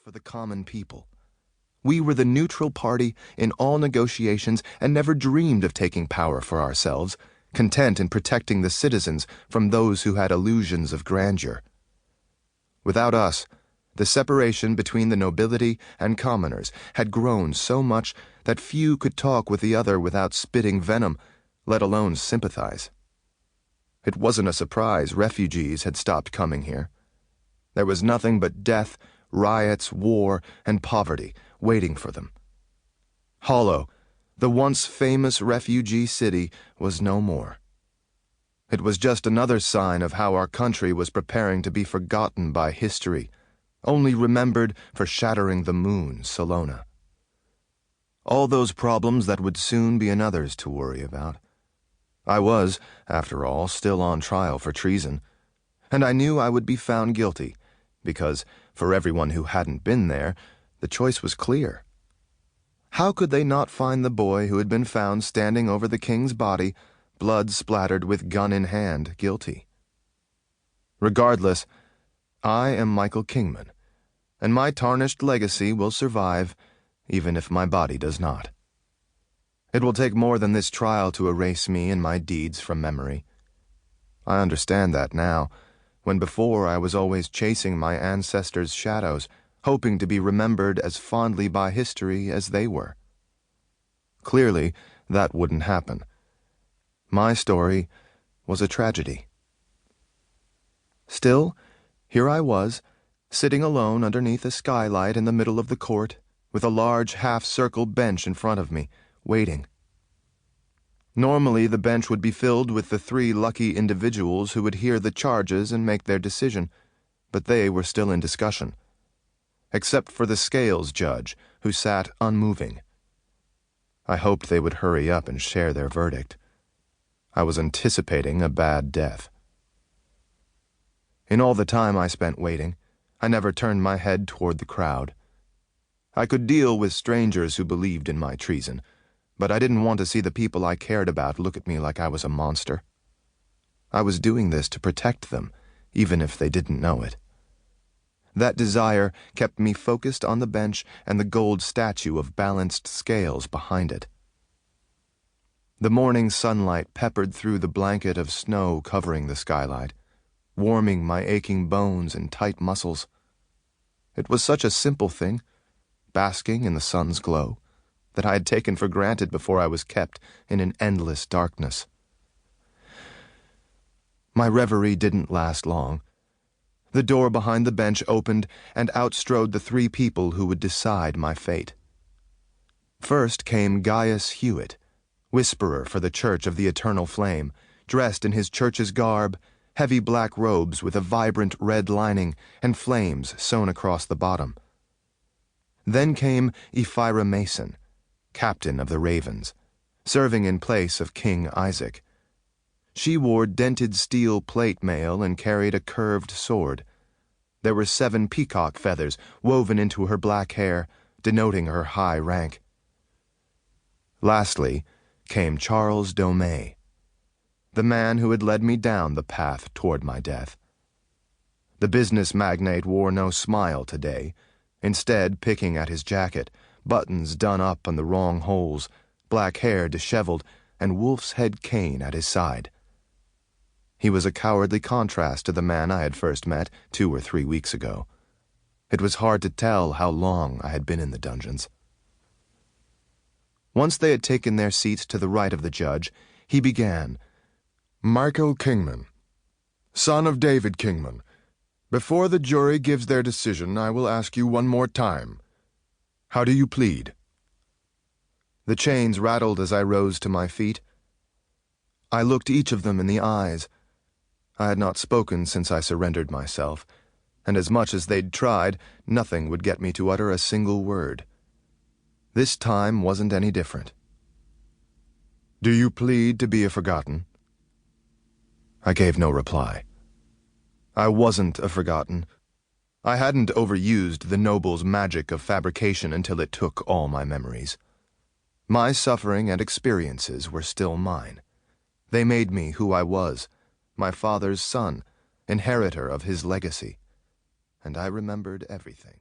for the common people. We were the neutral party in all negotiations and never dreamed of taking power for ourselves, content in protecting the citizens from those who had illusions of grandeur. Without us, the separation between the nobility and commoners had grown so much that few could talk with the other without spitting venom, let alone sympathize. It wasn't a surprise refugees had stopped coming here. There was nothing but death, riots, war, and poverty waiting for them. Hollow, the once famous refugee city, was no more. It was just another sign of how our country was preparing to be forgotten by history, only remembered for shattering the moon, Salona. All those problems that would soon be another's to worry about. I was, after all, still on trial for treason, and I knew I would be found guilty, because, for everyone who hadn't been there, the choice was clear. How could they not find the boy who had been found standing over the king's body, blood splattered with gun in hand, guilty? Regardless, I am Michael Kingman, and my tarnished legacy will survive, even if my body does not. It will take more than this trial to erase me and my deeds from memory. I understand that now, when before I was always chasing my ancestors' shadows, hoping to be remembered as fondly by history as they were. Clearly, that wouldn't happen. My story was a tragedy. Still, here I was, sitting alone underneath a skylight in the middle of the court, with a large half-circle bench in front of me, waiting. Normally, the bench would be filled with the 3 lucky individuals who would hear the charges and make their decision, but they were still in discussion. Except for the scales judge, who sat unmoving. I hoped they would hurry up and share their verdict. I was anticipating a bad death. In all the time I spent waiting, I never turned my head toward the crowd. I could deal with strangers who believed in my treason, but I didn't want to see the people I cared about look at me like I was a monster. I was doing this to protect them, even if they didn't know it. That desire kept me focused on the bench and the gold statue of balanced scales behind it. The morning sunlight peppered through the blanket of snow covering the skylight, warming my aching bones and tight muscles. It was such a simple thing, basking in the sun's glow, that I had taken for granted before I was kept in an endless darkness. My reverie didn't last long. The door behind the bench opened, and out strode the 3 people who would decide my fate. First came Gaius Hewitt, whisperer for the Church of the Eternal Flame, dressed in his church's garb, heavy black robes with a vibrant red lining and flames sewn across the bottom. Then came Ephira Mason, captain of the Ravens, serving in place of King Isaac. She wore dented steel plate mail and carried a curved sword. There were 7 peacock feathers woven into her black hair, denoting her high rank. Lastly came Charles Domay, the man who had led me down the path toward my death. The business magnate wore no smile today, instead picking at his jacket, buttons done up on the wrong holes, black hair disheveled, and wolf's head cane at his side. He was a cowardly contrast to the man I had first met 2 or 3 weeks ago. It was hard to tell how long I had been in the dungeons. Once they had taken their seats to the right of the judge, he began, Michael Kingman, son of David Kingman, before the jury gives their decision, I will ask you one more time. How do you plead? The chains rattled as I rose to my feet. I looked each of them in the eyes. I had not spoken since I surrendered myself, and as much as they'd tried, nothing would get me to utter a single word. This time wasn't any different. Do you plead to be forgotten? I gave no reply. I wasn't a forgotten. I hadn't overused the noble's magic of fabrication until it took all my memories. My suffering and experiences were still mine. They made me who I was, my father's son, inheritor of his legacy, and I remembered everything.